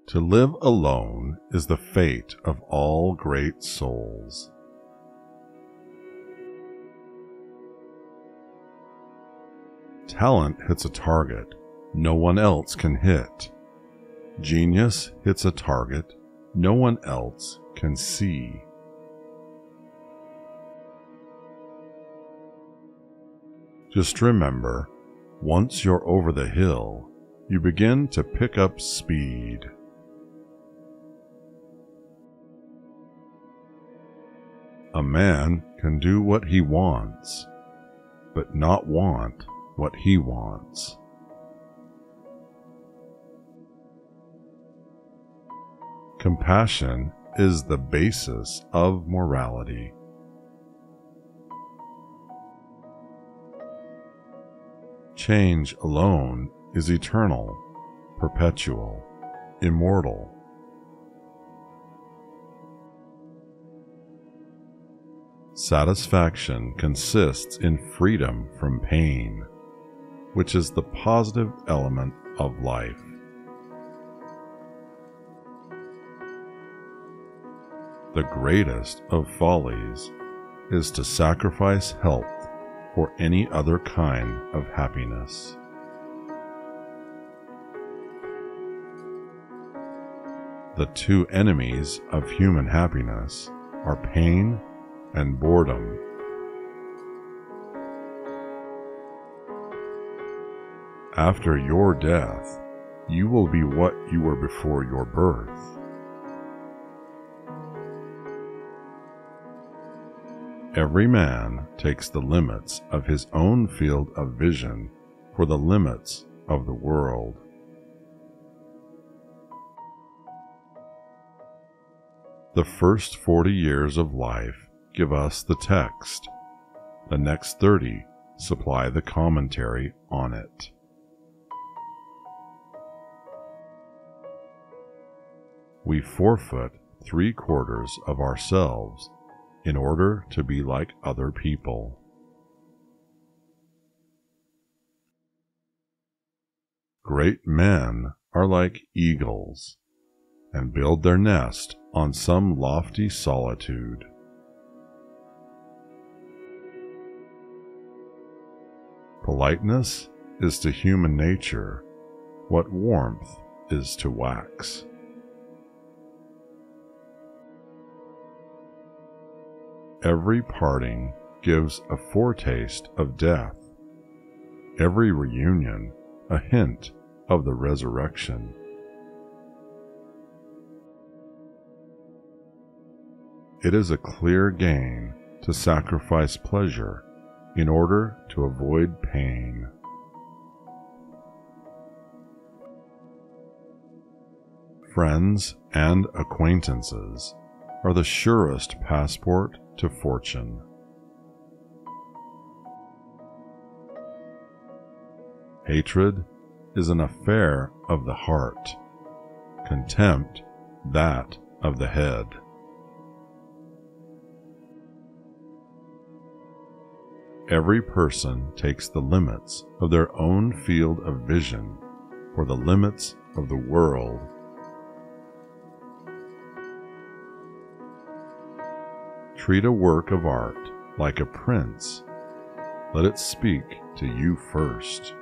To live alone is the fate of all great souls. Talent hits a target no one else can hit. Genius hits a target no one else can see. Just remember, once you're over the hill, you begin to pick up speed. A man can do what he wants, but not want what he wants. Compassion is the basis of morality. Change alone is eternal, perpetual, immortal. Satisfaction consists in freedom from pain, which is the positive element of life. The greatest of follies is to sacrifice health for any other kind of happiness. The two enemies of human happiness are pain and boredom. After your death, you will be what you were before your birth. Every man takes the limits of his own field of vision for the limits of the world. The first 40 years of life give us the text. The next 30 supply the commentary on it. We forfeit 3/4 of ourselves in order to be like other people. Great men are like eagles and build their nest on some lofty solitude. Politeness is to human nature what warmth is to wax. Every parting gives a foretaste of death, every reunion a hint of the resurrection. It is a clear gain to sacrifice pleasure in order to avoid pain. Friends and acquaintances are the surest passport to fortune. Hatred is an affair of the heart, contempt that of the head. Every person takes the limits of their own field of vision for the limits of the world. Treat a work of art like a prince. Let it speak to you first.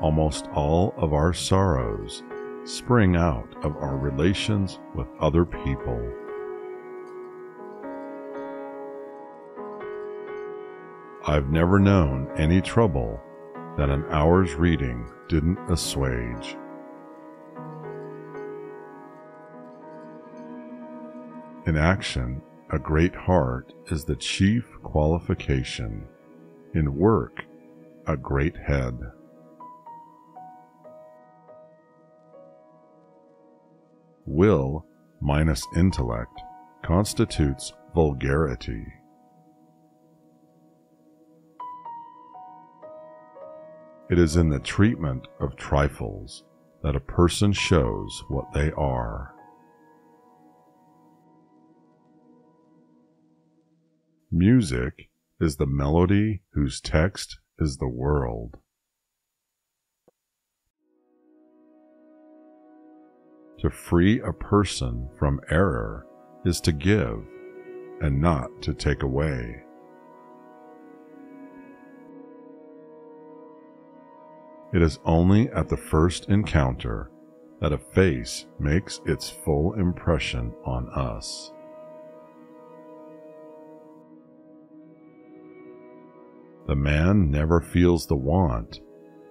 Almost all of our sorrows spring out of our relations with other people. I've never known any trouble that an hour's reading didn't assuage. In action, a great heart is the chief qualification. In work, a great head. Will minus intellect constitutes vulgarity. It is in the treatment of trifles that a person shows what they are. Music is the melody whose text is the world. To free a person from error is to give and not to take away. It is only at the first encounter that a face makes its full impression on us. The man never feels the want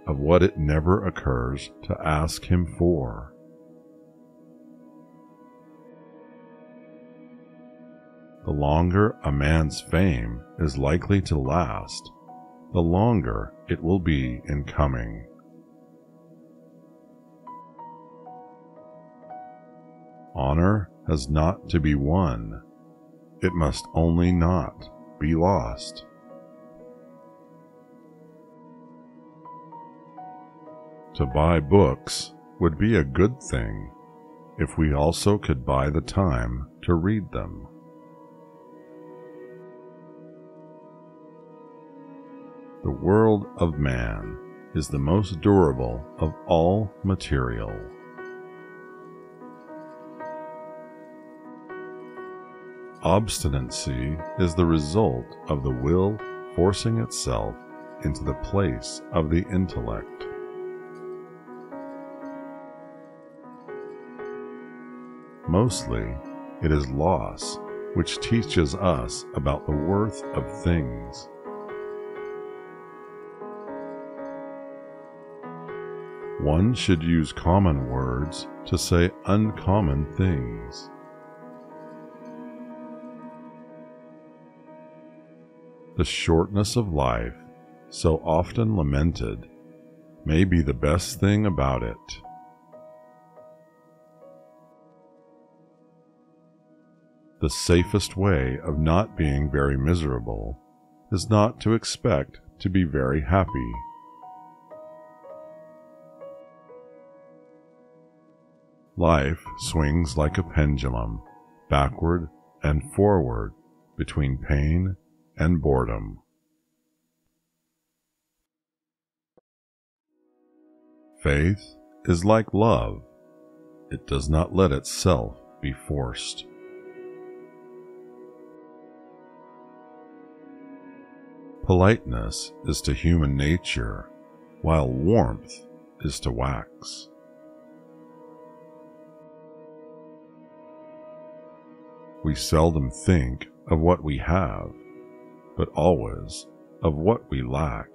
of what it never occurs to ask him for. The longer a man's fame is likely to last, the longer it will be in coming. Honor has not to be won, it must only not be lost. To buy books would be a good thing if we also could buy the time to read them. The world of man is the most durable of all material. Obstinacy is the result of the will forcing itself into the place of the intellect. Mostly, it is loss which teaches us about the worth of things. One should use common words to say uncommon things. The shortness of life, so often lamented, may be the best thing about it. The safest way of not being very miserable is not to expect to be very happy. Life swings like a pendulum, backward and forward between pain and boredom. Faith is like love. It does not let itself be forced. Politeness is to human nature, while warmth is to wax. We seldom think of what we have, but always of what we lack.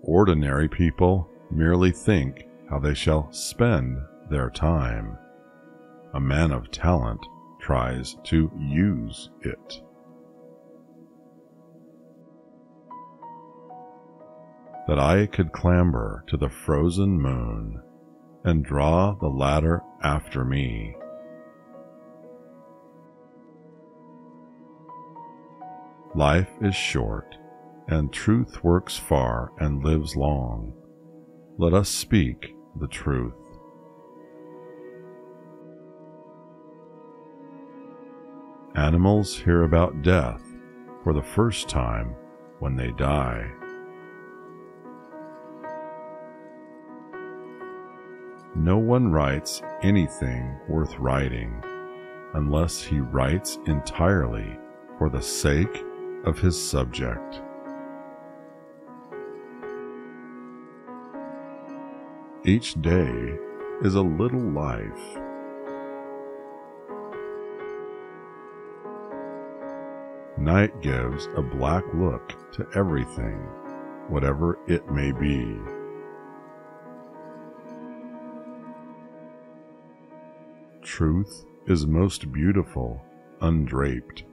Ordinary people merely think how they shall spend their time. A man of talent tries to use it. That I could clamber to the frozen moon and draw the ladder after me. Life is short, and truth works far and lives long. Let us speak the truth. Animals hear about death for the first time when they die. No one writes anything worth writing unless he writes entirely for the sake of his subject. Each day is a little life. Night gives a black look to everything, whatever it may be. Truth is most beautiful, undraped.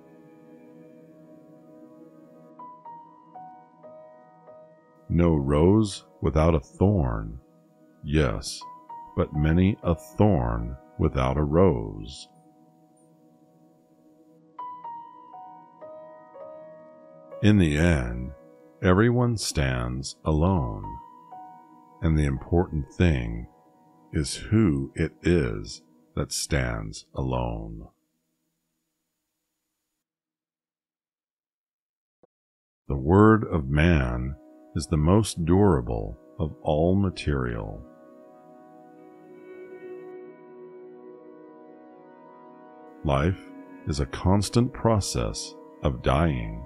No rose without a thorn, yes, but many a thorn without a rose. In the end, everyone stands alone, and the important thing is who it is that stands alone. The word of man is the most durable of all material. Life is a constant process of dying.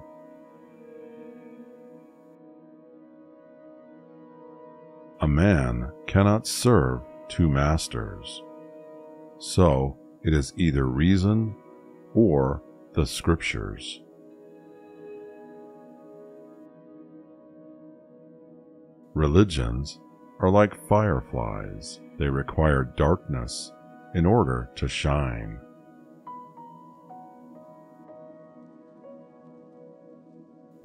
A man cannot serve two masters, so it is either reason or the scriptures. Religions are like fireflies. They require darkness in order to shine.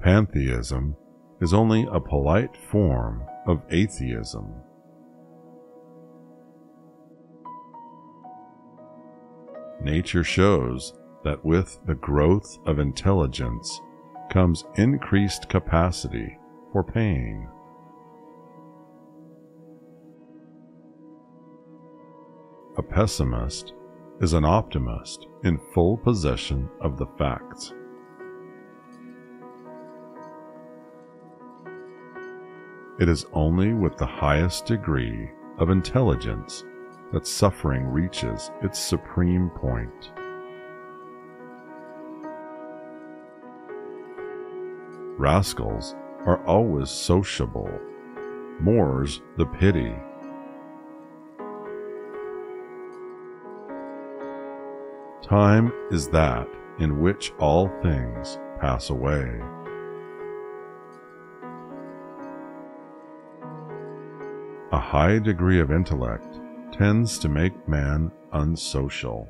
Pantheism is only a polite form of atheism. Nature shows that with the growth of intelligence comes increased capacity for pain. A pessimist is an optimist in full possession of the facts. It is only with the highest degree of intelligence that suffering reaches its supreme point. Rascals are always sociable, more's the pity. Time is that in which all things pass away. A high degree of intellect tends to make man unsocial.